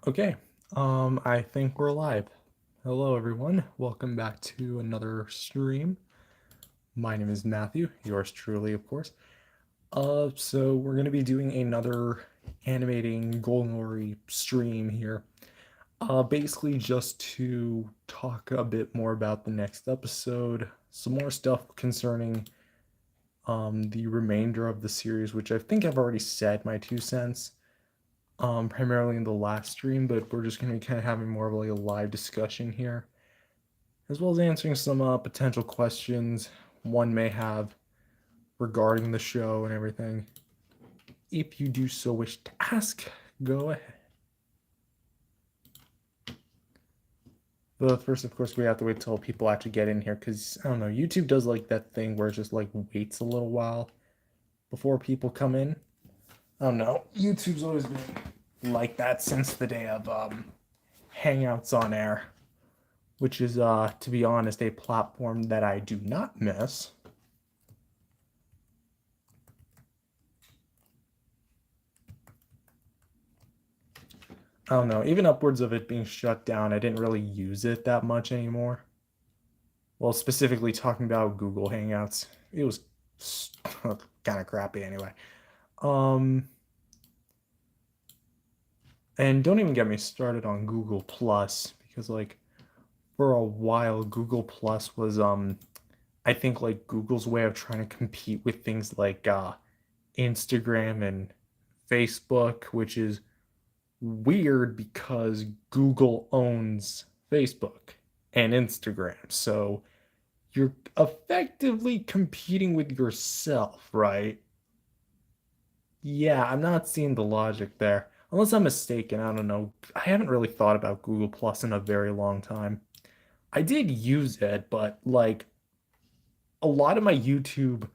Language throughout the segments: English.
Okay, I think we're live. Hello, everyone. Welcome back to another stream. My name is Matthew, yours truly, of course. So we're going to be doing another animating Golden Glory stream here. Basically just to talk a bit more about the next episode, some more stuff concerning the remainder of the series, which I think I've already said my 2 cents. Primarily in the last stream, but we're just going to be kind of having more of like a live discussion here, as well as answering some potential questions one may have regarding the show and everything. If you do so wish to ask, go ahead. But first, of course, we have to wait till people actually get in here, because, I don't know, YouTube does like that thing where it just like waits a little while before people come in. I don't know. YouTube's always been like that since the day of Hangouts on Air, which is, to be honest, a platform that I do not miss. I don't know, even upwards of it being shut down, I didn't really use it that much anymore. Well, specifically talking about Google Hangouts, it was kind of crappy anyway. And don't even get me started on Google Plus, because like for a while Google Plus was I think like Google's way of trying to compete with things like Instagram and Facebook, which is weird because Google owns Facebook and Instagram. So you're effectively competing with yourself, right? Yeah, I'm not seeing the logic there. Unless I'm mistaken, I don't know. I haven't really thought about Google Plus in a very long time. I did use it, but like a lot of my YouTube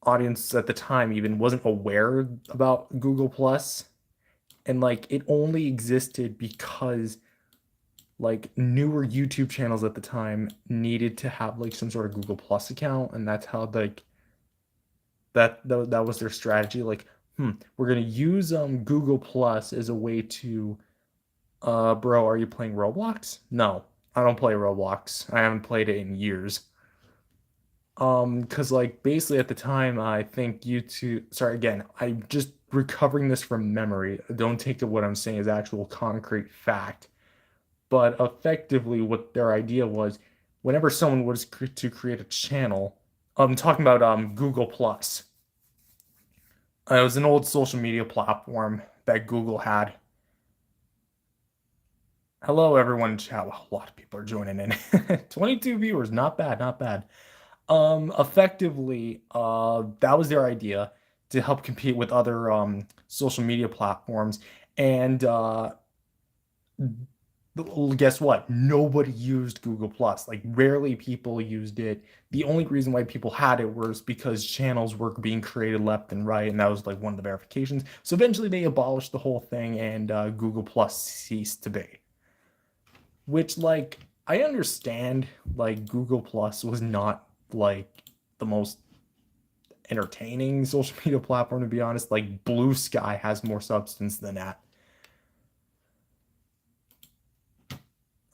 audience at the time even wasn't aware about Google Plus, and like it only existed because like newer YouTube channels at the time needed to have like some sort of Google Plus account, and that's how like that was their strategy. Like, we're gonna use Google Plus as a way to bro, are you playing Roblox? No, I don't play Roblox. I haven't played it in years. Because like basically at the time, I think YouTube. Sorry, again, I'm just recovering this from memory. Don't take what I'm saying as actual concrete fact. But effectively, what their idea was, whenever someone was to create a channel, I'm talking about Google Plus. It was an old social media platform that Google had. Hello, everyone in chat. Well, a lot of people are joining in. 22 viewers, not bad, not bad. Effectively, that was their idea to help compete with other social media platforms, and guess what? Nobody used Google Plus. Like rarely people used it. The only reason why people had it was because channels were being created left and right, and that was like one of the verifications. So eventually they abolished the whole thing, and Google Plus ceased to be. Which like I understand, like Google Plus was not like the most entertaining social media platform, to be honest. Like Blue Sky has more substance than that.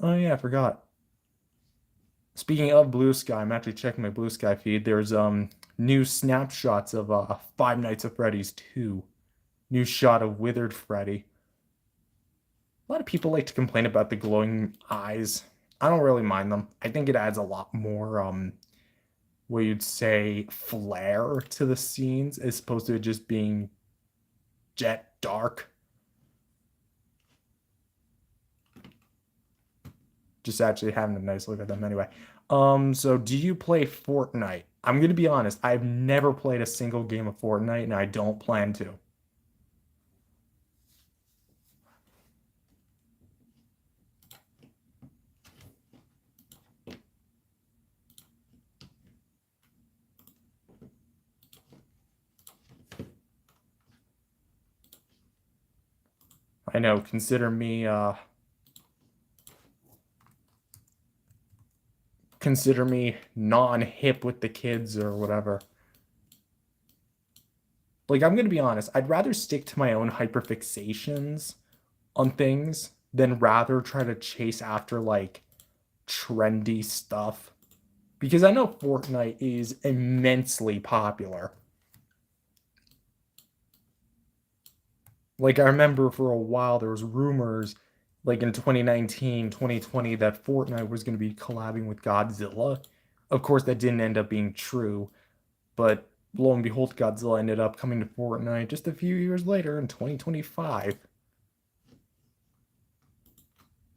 Oh yeah, I forgot. Speaking of Blue Sky, I'm actually checking my Blue Sky feed. There's new snapshots of Five Nights at Freddy's 2. New shot of Withered Freddy. A lot of people like to complain about the glowing eyes. I don't really mind them. I think it adds a lot more what you'd say flair to the scenes as opposed to it just being jet dark. Just actually having a nice look at them anyway. So do you play Fortnite? I'm gonna be honest, I've never played a single game of Fortnite and I don't plan to. I know, consider me non-hip with the kids or whatever. Like I'm gonna be honest, I'd rather stick to my own hyperfixations on things than rather try to chase after like trendy stuff. Because I know Fortnite is immensely popular. Like I remember for a while there was rumors like in 2019, 2020 that Fortnite was going to be collabing with Godzilla. Of course that didn't end up being true, but lo and behold Godzilla ended up coming to Fortnite just a few years later in 2025,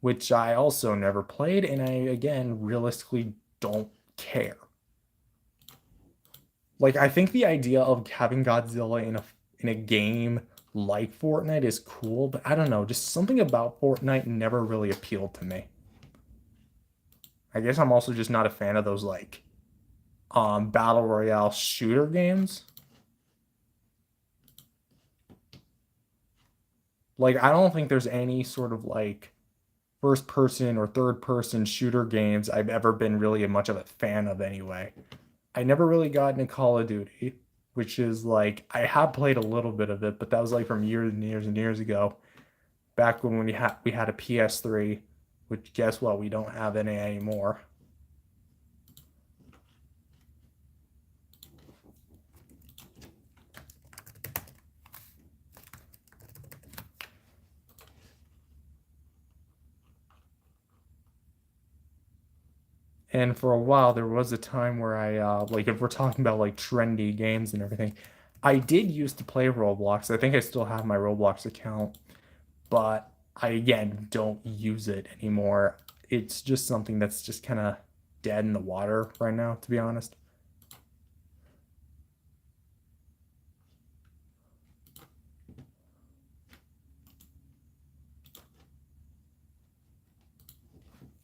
which I also never played and I again realistically don't care. Like I think the idea of having Godzilla in a game like Fortnite is cool, but I don't know, just something about Fortnite never really appealed to me. I guess I'm also just not a fan of those like battle royale shooter games. Like I don't think there's any sort of like first person or third person shooter games I've ever been really much of a fan of anyway. I never really got into Call of Duty, which is like I have played a little bit of it, but that was like from years and years and years ago, back when we had a PS3, which guess what, we don't have any anymore. And for a while, there was a time where like, if we're talking about like trendy games and everything, I did used to play Roblox. I think I still have my Roblox account, but I again don't use it anymore. It's just something that's just kind of dead in the water right now, to be honest.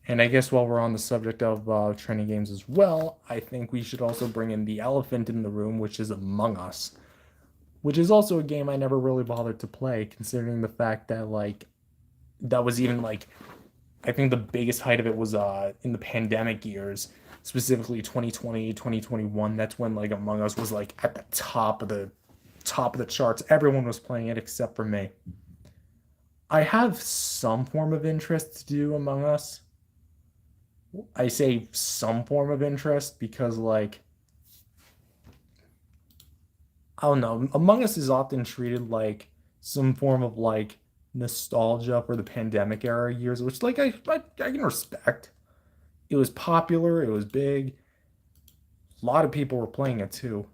And I guess while we're on the subject of training games as well, I think we should also bring in the elephant in the room, which is Among Us, which is also a game I never really bothered to play, considering the fact that like that was even like I think the biggest height of it was in the pandemic years, specifically 2020, 2021. That's when like Among Us was like at the top of the charts. Everyone was playing it except for me. I have some form of interest to do Among Us. I say some form of interest because like I don't know, Among Us is often treated like some form of like nostalgia for the pandemic era years, which like I can respect. It was popular, it was big. A lot of people were playing it too.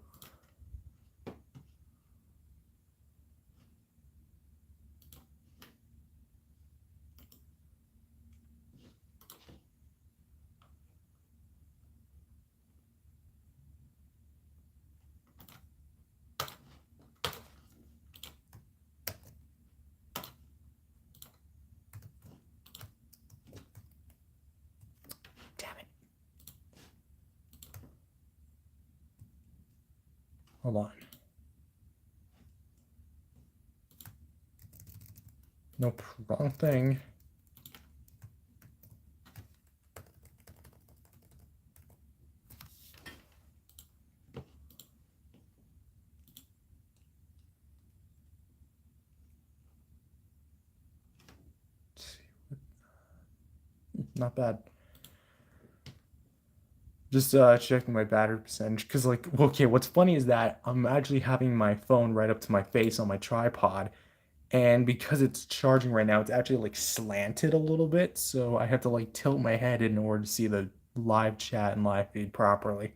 Damn it. Hold on. Nope, wrong thing. Not bad. Just checking my battery percentage because like okay, what's funny is that I'm actually having my phone right up to my face on my tripod, and because it's charging right now, it's actually like slanted a little bit, so I have to like tilt my head in order to see the live chat and live feed properly.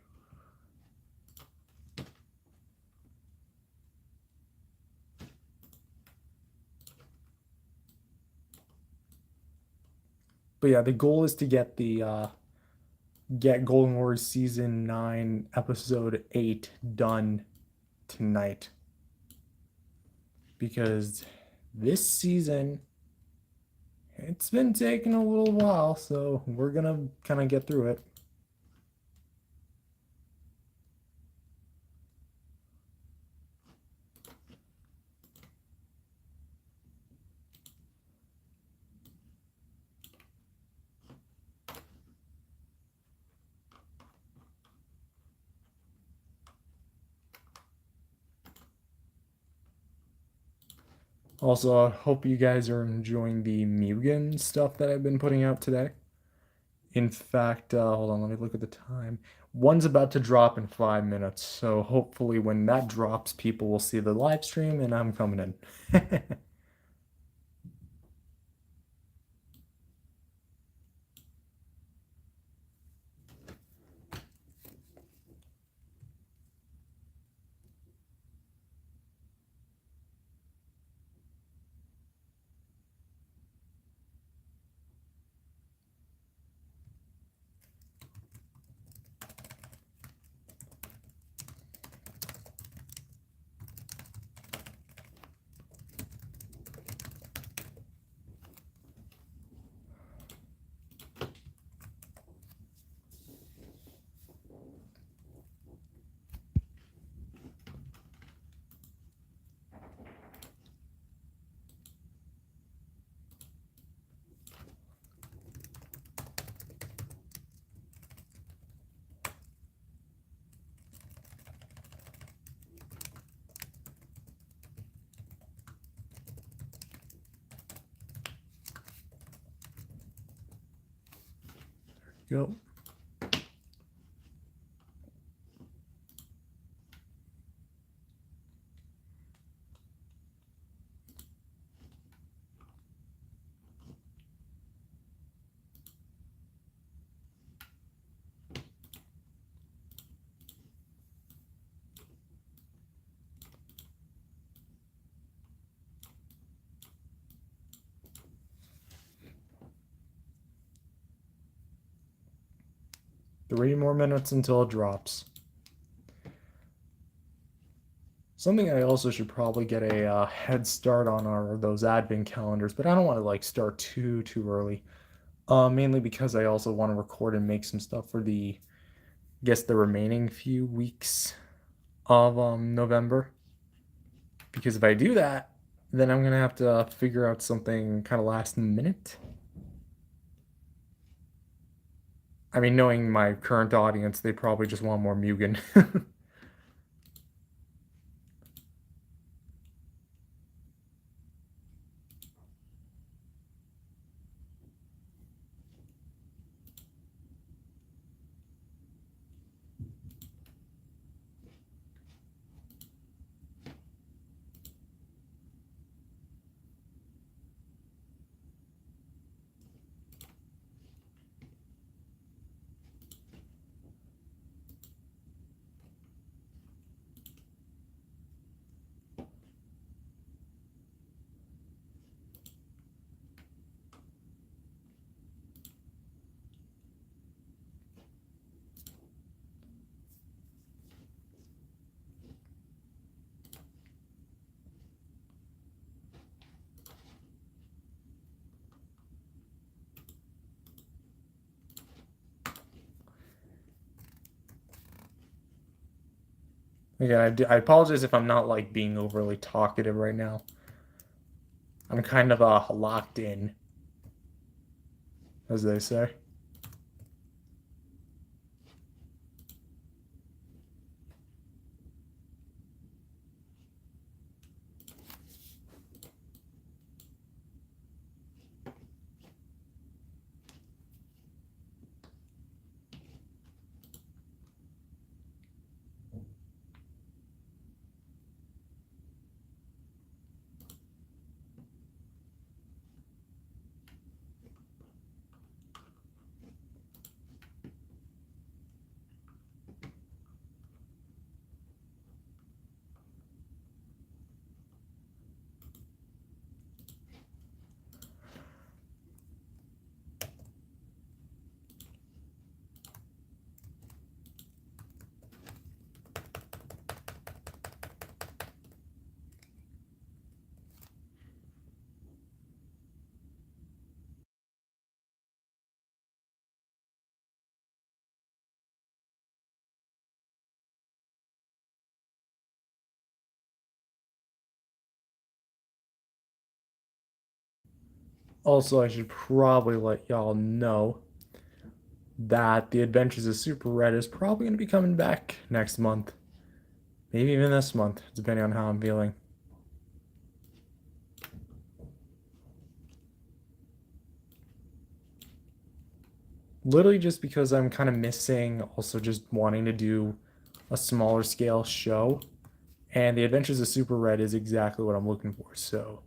But yeah, the goal is to get Golden Wars season 9 episode 8 done tonight, because this season it's been taking a little while, so we're gonna kind of get through it. Also, I hope you guys are enjoying the Mugen stuff that I've been putting out today. In fact, hold on, let me look at the time. One's about to drop in 5 minutes, so hopefully when that drops, people will see the live stream and I'm coming in. Go. 3 more minutes until it drops. Something I also should probably get a head start on are those advent calendars, but I don't want to like start too early. Mainly because I also want to record and make some stuff for the, I guess, the remaining few weeks of November. Because if I do that, then I'm gonna have to figure out something kind of last minute. I mean, knowing my current audience, they probably just want more Mugen. Again, I apologize if I'm not like being overly talkative right now. I'm kind of locked in, as they say. Also, I should probably let y'all know that the Adventures of Super Red is probably going to be coming back next month. Maybe even this month, depending on how I'm feeling. literally just because I'm kind of missing also just wanting to do a smaller scale show. And the Adventures of Super Red is exactly what I'm looking for. So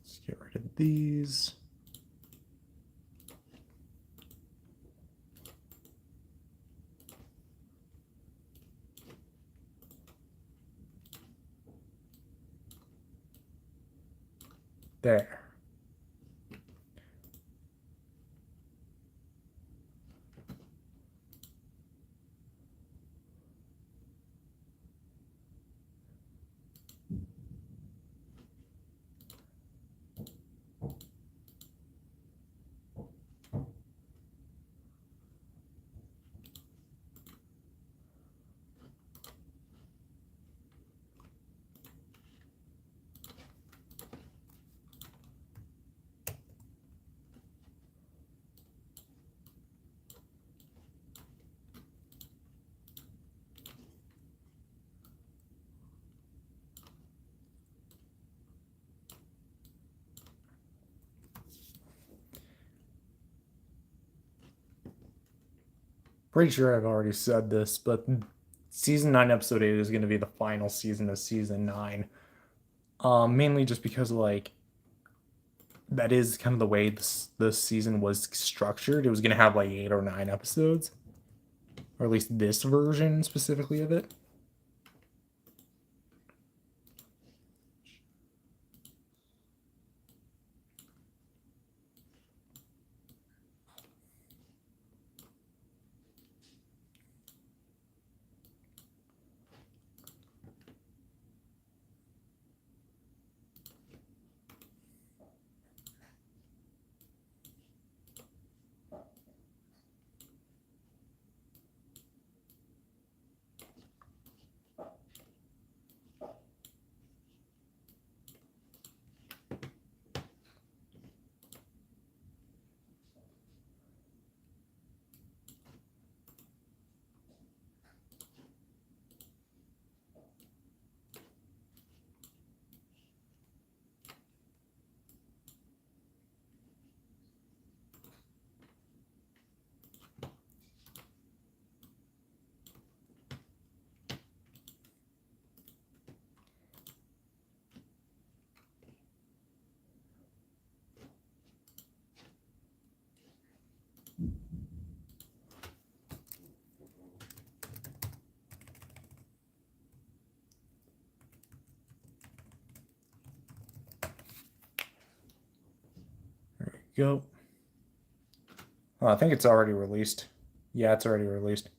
let's get rid of these. There. Pretty sure I've already said this, but season 9, episode 8 is going to be the final season of season 9. Mainly just because, like, that is kind of the way this season was structured. It was going to have like 8 or 9 episodes, or at least this version specifically of it. There we go. Oh, I think it's already released. Yeah, it's already released.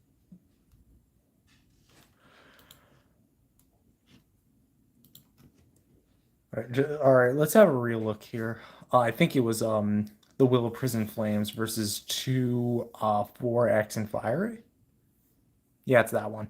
All right, let's have a real look here. I think it was the Will of Prison Flames versus 2 4X and Fire. Yeah, it's that one.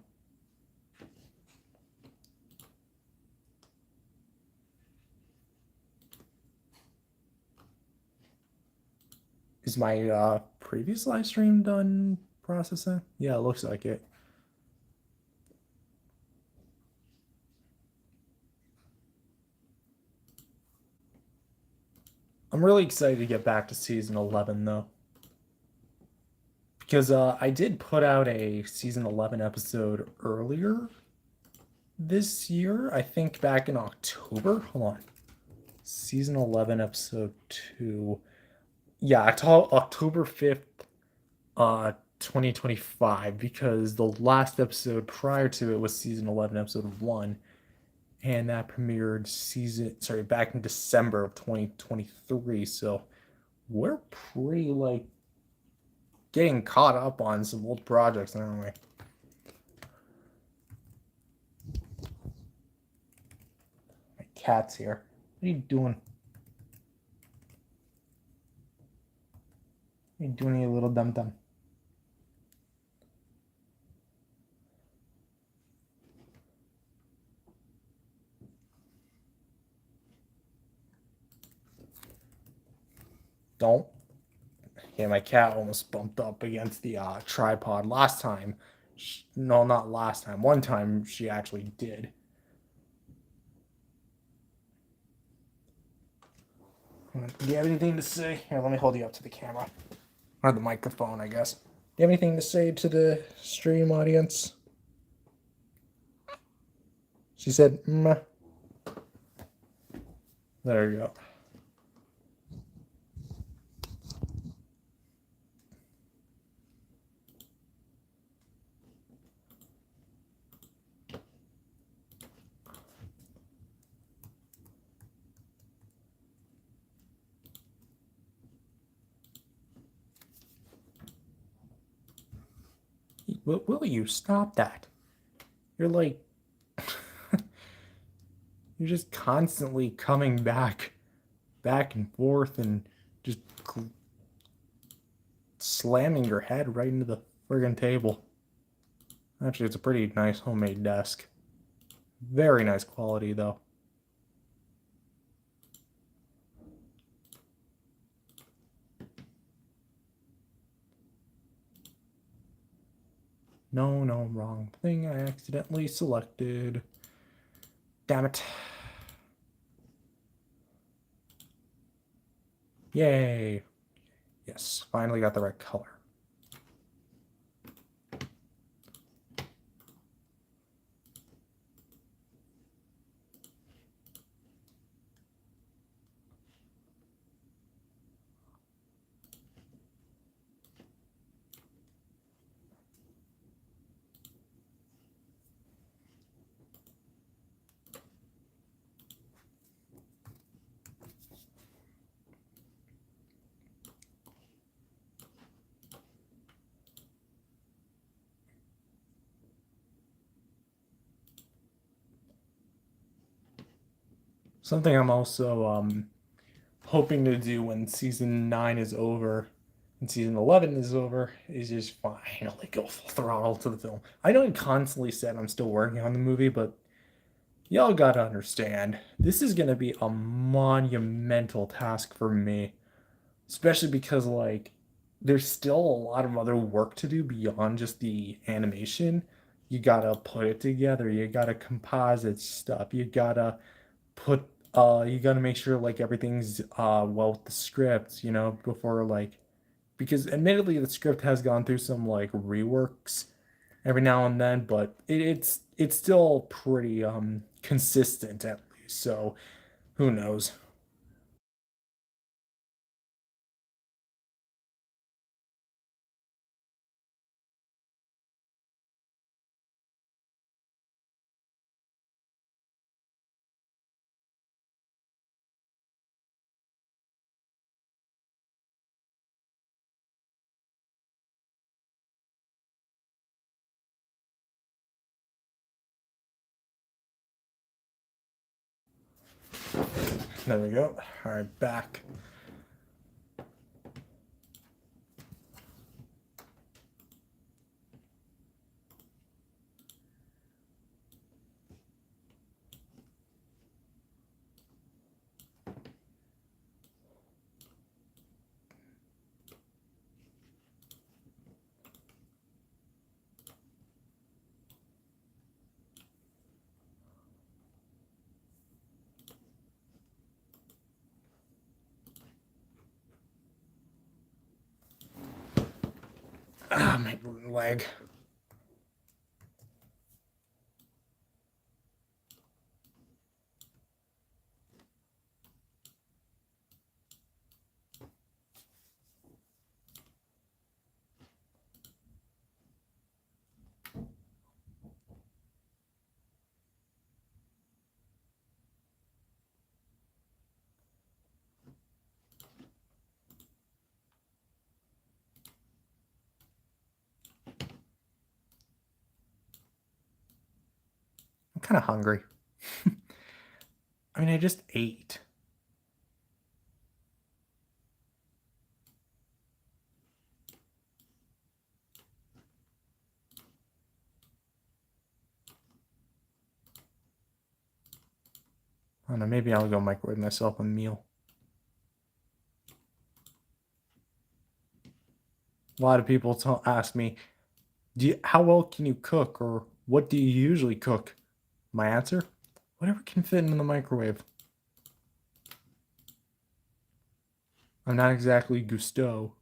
Is my previous live stream done processing? Yeah, it looks like it. I'm really excited to get back to season 11 though. Because I did put out a season 11 episode earlier this year. I think back in October. Hold on. Season 11 episode 2. Yeah, October 5th, 2025, because the last episode prior to it was season 11 episode 1. and that premiered back in December of 2023. So we're pretty like getting caught up on some old projects, aren't we? My cat's here. What are you doing? What are you doing, you little dum dum? Don't. Yeah, my cat almost bumped up against the tripod last time. No, not last time. One time she actually did. Do you have anything to say? Here, let me hold you up to the camera. Or the microphone, I guess. Do you have anything to say to the stream audience? She said, "Meh." There you go. Will you stop that? You're like, you're just constantly coming back and forth, and just slamming your head right into the friggin' table. Actually, it's a pretty nice homemade desk. Very nice quality, though. No, wrong thing. I accidentally selected. Damn it. Yay. Yes, finally got the right color. Something I'm also hoping to do when season 9 is over and season 11 is over is just finally go full throttle to the film. I know I constantly said I'm still working on the movie, but y'all gotta understand, this is gonna be a monumental task for me, especially because like there's still a lot of other work to do beyond just the animation. You gotta put it together, you gotta composite stuff, put you gotta make sure like everything's well with the script, before like, because admittedly the script has gone through some like reworks every now and then, but it's still pretty consistent at least. So who knows? There we go. All right, back. Ah, my leg. I'm kind of hungry. I mean, I just ate. I don't know, maybe I'll go microwave myself a meal. A lot of people ask me, how well can you cook, or what do you usually cook? My answer, whatever can fit in the microwave. I'm not exactly Gusteau.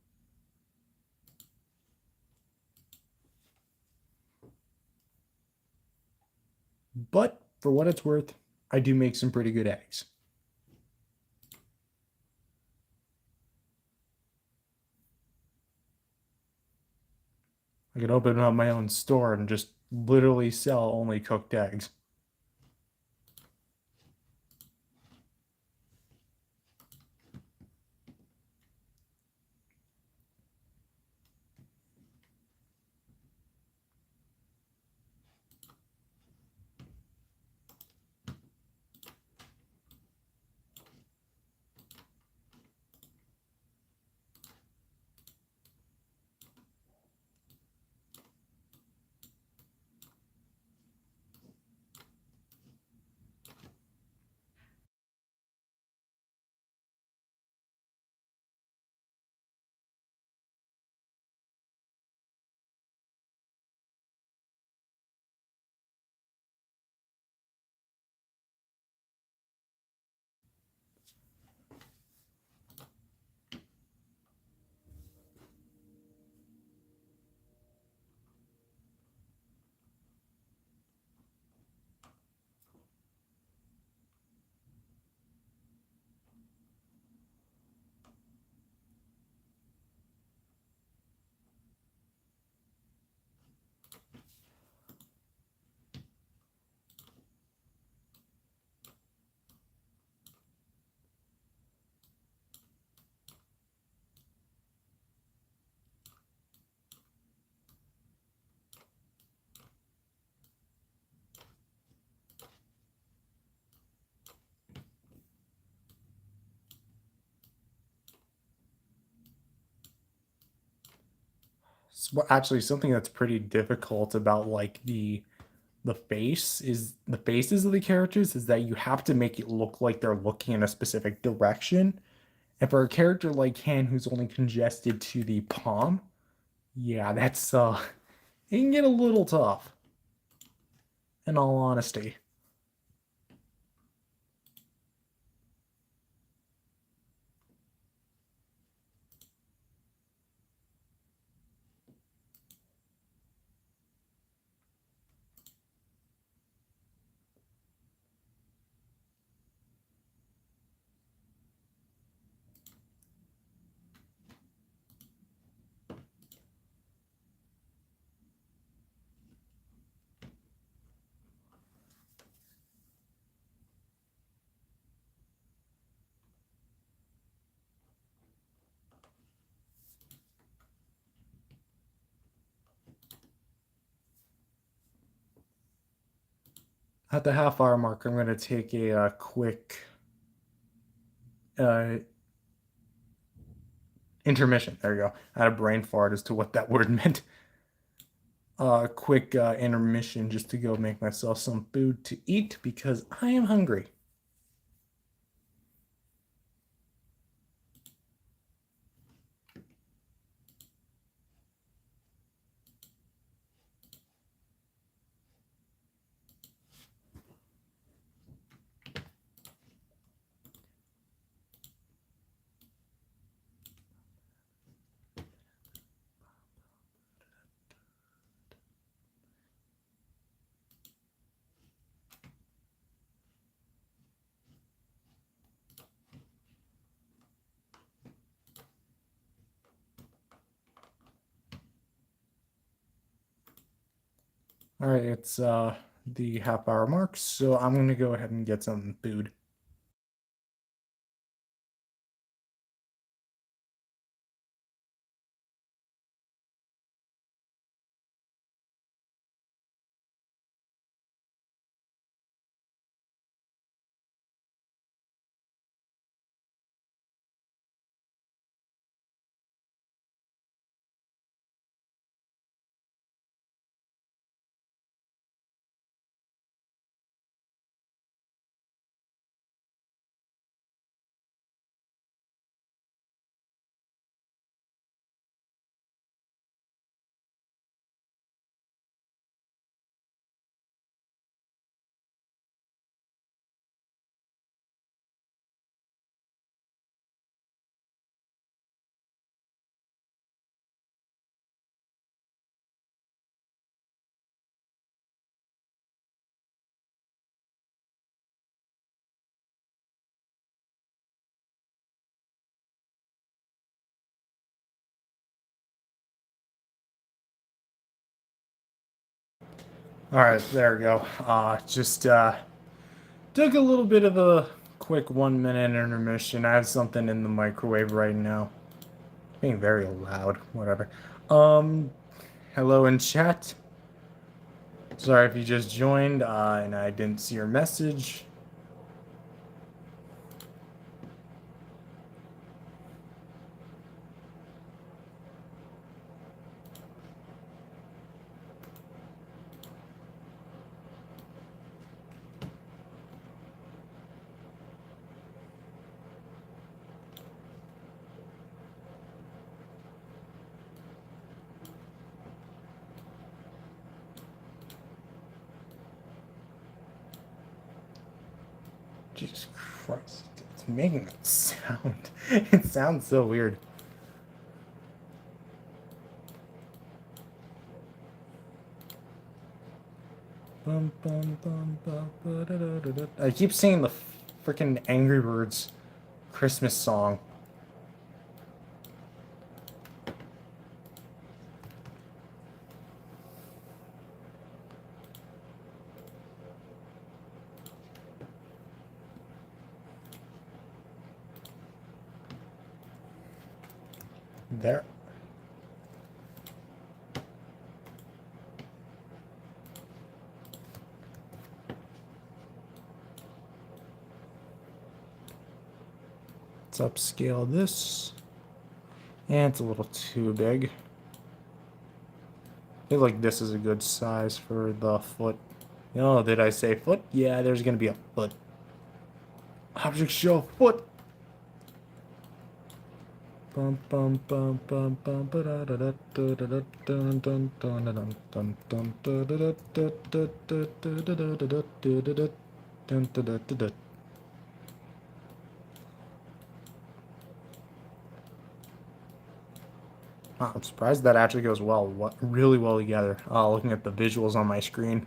But for what it's worth, I do make some pretty good eggs. I could open up my own store and just literally sell only cooked eggs. So actually, something that's pretty difficult about like the faces of the characters is that you have to make it look like they're looking in a specific direction. And for a character like Han who's only congested to the palm, yeah, that's it can get a little tough, in all honesty. At the half hour mark, I'm going to take a quick uh, intermission. There you go. I had a brain fart as to what that word meant. Quick intermission just to go make myself some food to eat because I am hungry. All right, it's the half hour mark, so I'm gonna go ahead and get some food. All right, there we go. Just took a little bit of a quick 1 minute intermission. I have something in the microwave right now. Being very loud, whatever. Um, Hello in chat. Sorry if you just joined and I didn't see your message. Jesus Christ, it's making that sound. It sounds so weird. I keep singing the freaking Angry Birds Christmas song. There. Let's upscale this. And it's a little too big. I feel like this is a good size for the foot. Oh, did I say foot? Yeah, there's gonna be a foot. Object show foot. Bum bum bum bum bum ba da da da da da da dun dun dun dun dun dun dun da da da da da da da da da da da da dun da da da da. Wow, I'm surprised that actually goes really well together. Looking at the visuals on my screen.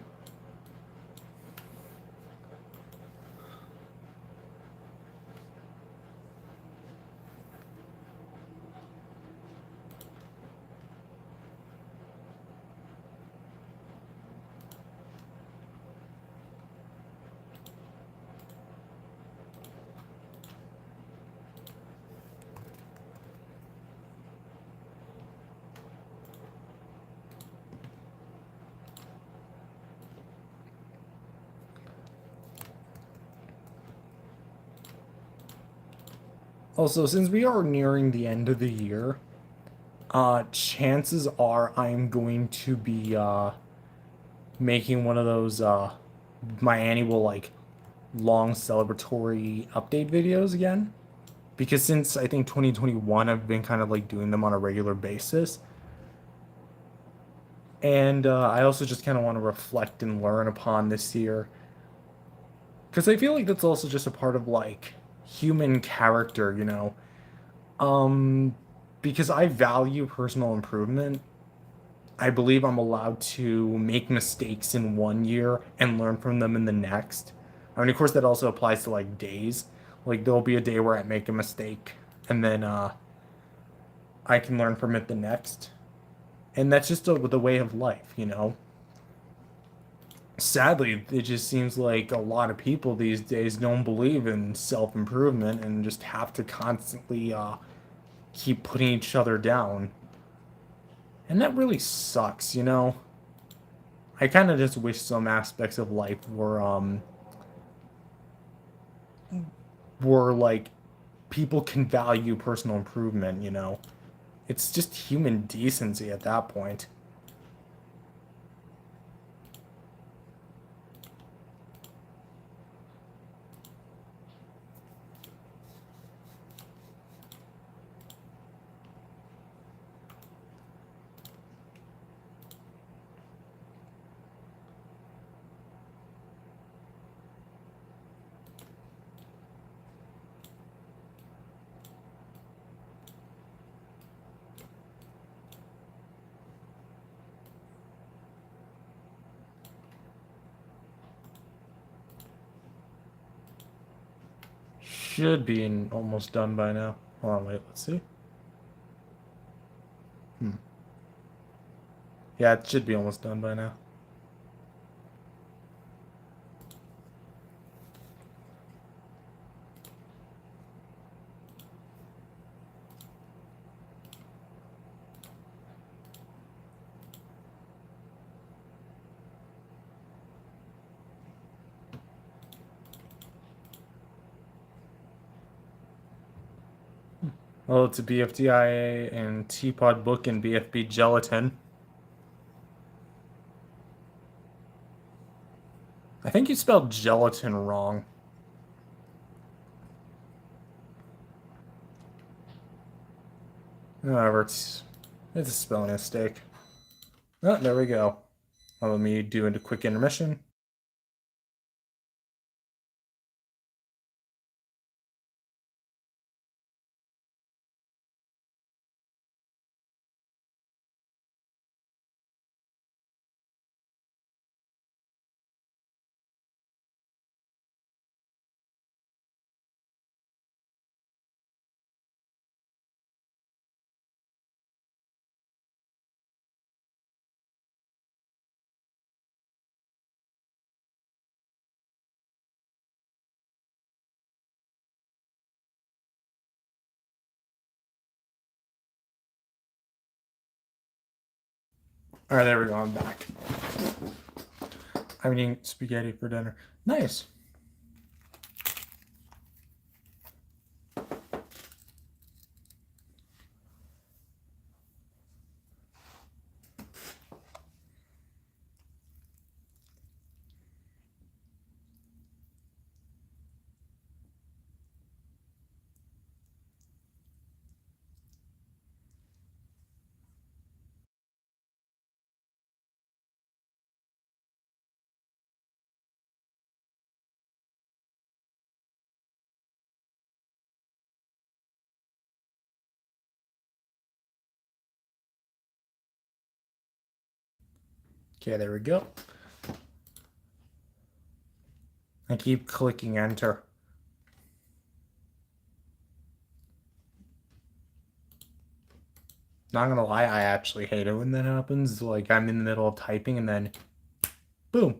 Also, since we are nearing the end of the year, chances are I'm going to be making one of those my annual like long celebratory update videos again. Because since I think 2021, I've been kind of like doing them on a regular basis. And I also just kind of want to reflect and learn upon this year. Because I feel like that's also just a part of like human character, you know? Um, because I value personal improvement. I believe I'm allowed to make mistakes in 1 year and learn from them in the next. I mean, of course, that also applies to like days. Like, there'll be a day where I make a mistake and then I can learn from it the next. And that's just the way of life, you know? Sadly, it just seems like a lot of people these days don't believe in self improvement and just have to constantly keep putting each other down. And that really sucks, you know? I kind of just wish some aspects of life were like people can value personal improvement, you know? It's just human decency at that point. Should be almost done by now. Hold on, wait, let's see. Hmm. Yeah, it should be almost done by now. Hello to bfdia and tpot book and bfb gelatin. I think you spelled gelatin wrong. However, it's a spelling mistake. Oh, there we go. Let me do a quick intermission. All right, there we go. I'm back. I'm eating spaghetti for dinner. Nice. Okay, there we go. I keep clicking enter. Not gonna lie, I actually hate it when that happens. Like, I'm in the middle of typing and then boom,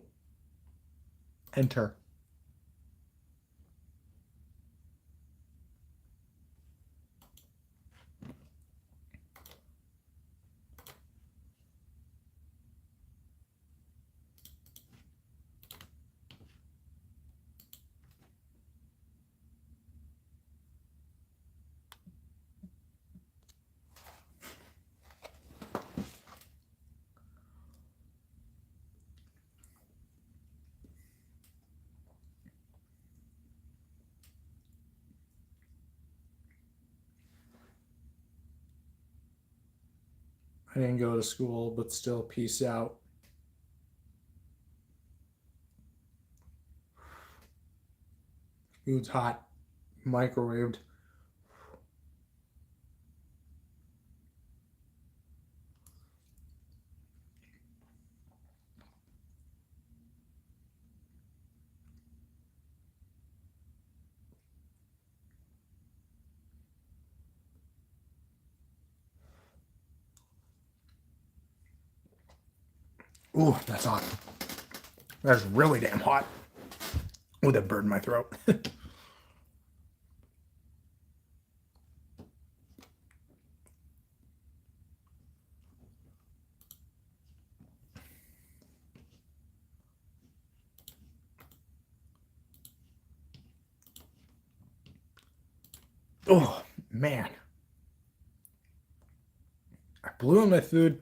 enter. I didn't go to school, but still, peace out. Food's hot, microwaved. Ooh, that's hot. That's really damn hot. Ooh, that burned my throat. Oh, man. I blew on my food.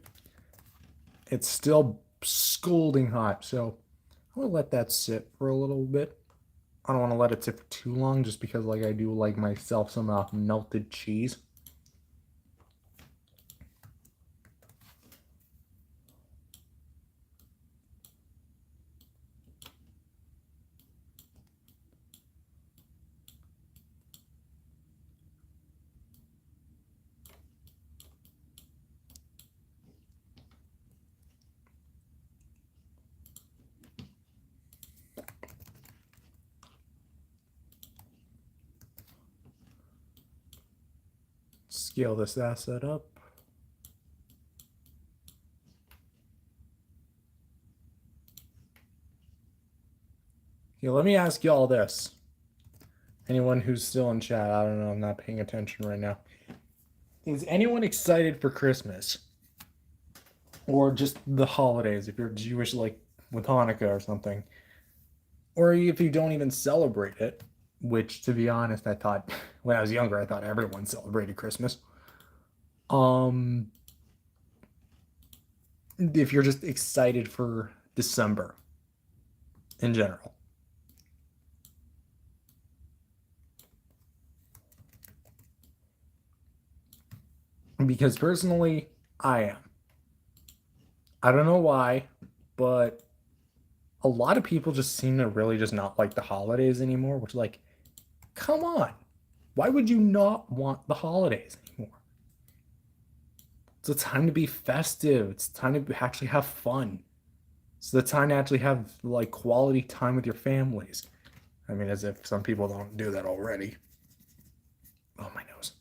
It's still scalding hot, so I'm gonna let that sit for a little bit. I don't want to let it sit for too long just because like I do like myself some melted cheese. Scale this asset up. Yeah, let me ask y'all this. Anyone who's still in chat, I don't know, I'm not paying attention right now. Is anyone excited for Christmas? Or just the holidays, if you're Jewish, like with Hanukkah or something? Or if you don't even celebrate it, which, to be honest, I thought when I was younger, I thought everyone celebrated Christmas. Um, if you're just excited for December in general. Because personally, I am. I don't know why, but a lot of people just seem to really just not like the holidays anymore, which, like, come on. Why would you not want the holidays anymore? It's a time to be festive. It's time to actually have fun. It's the time to actually have like quality time with your families. I mean, as if some people don't do that already. Oh, my nose.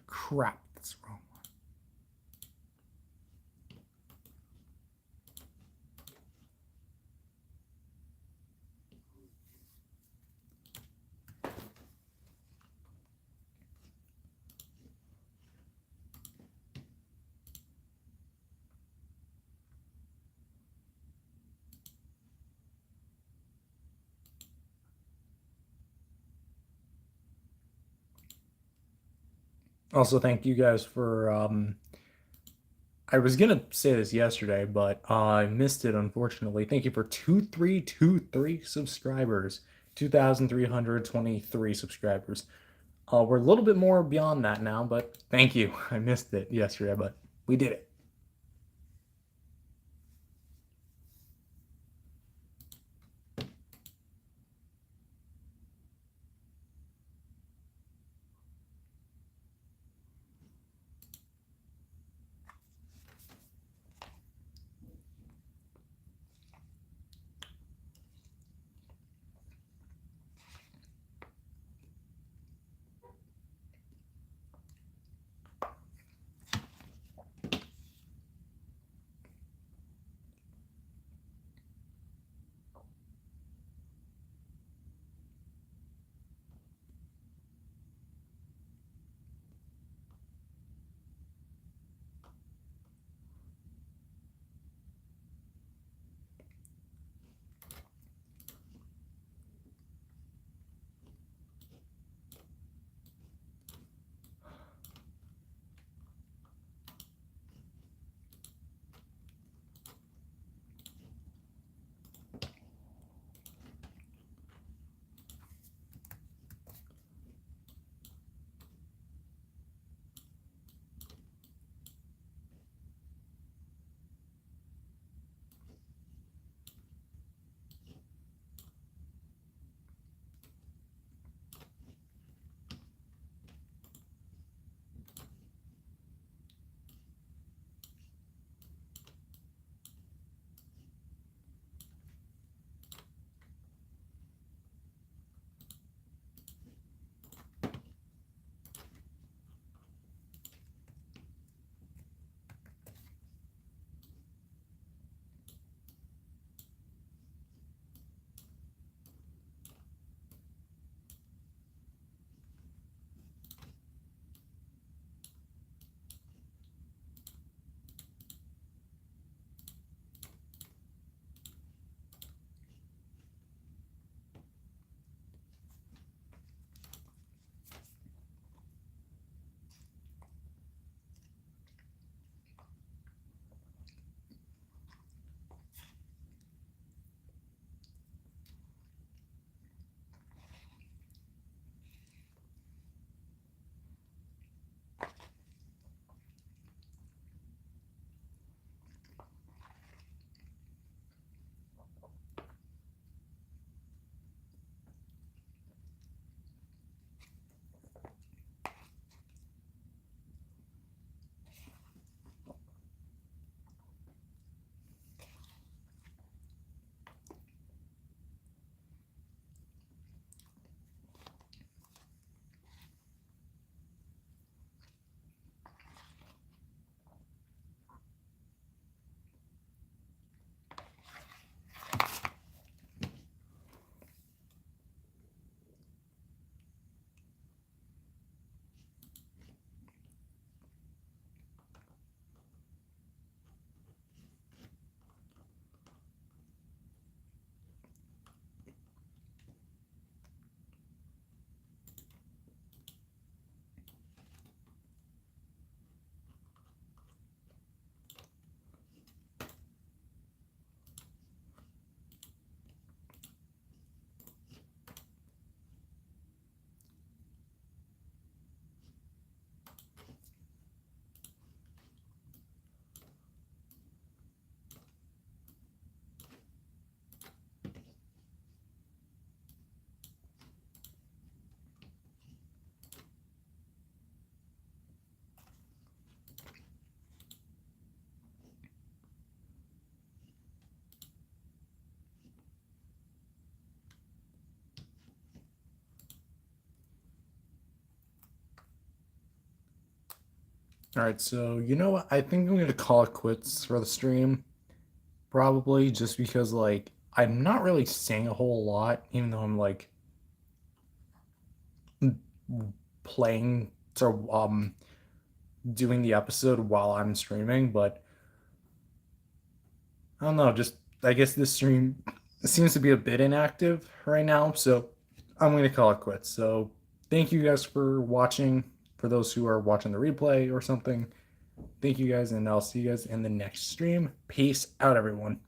Crap, that's the wrong one. Also, thank you guys for. I was gonna say this yesterday, but I missed it unfortunately. Thank you for 2323 subscribers, 2,323 subscribers. We're a little bit more beyond that now, but thank you. I missed it yesterday, but we did it. All right, so you know what? I think I'm gonna call it quits for the stream. Probably just because like I'm not really saying a whole lot, even though I'm like playing so doing the episode while I'm streaming, but I don't know, just I guess this stream seems to be a bit inactive right now, so I'm gonna call it quits. So thank you guys for watching. For those who are watching the replay or something, thank you guys, and I'll see you guys in the next stream. Peace out, everyone.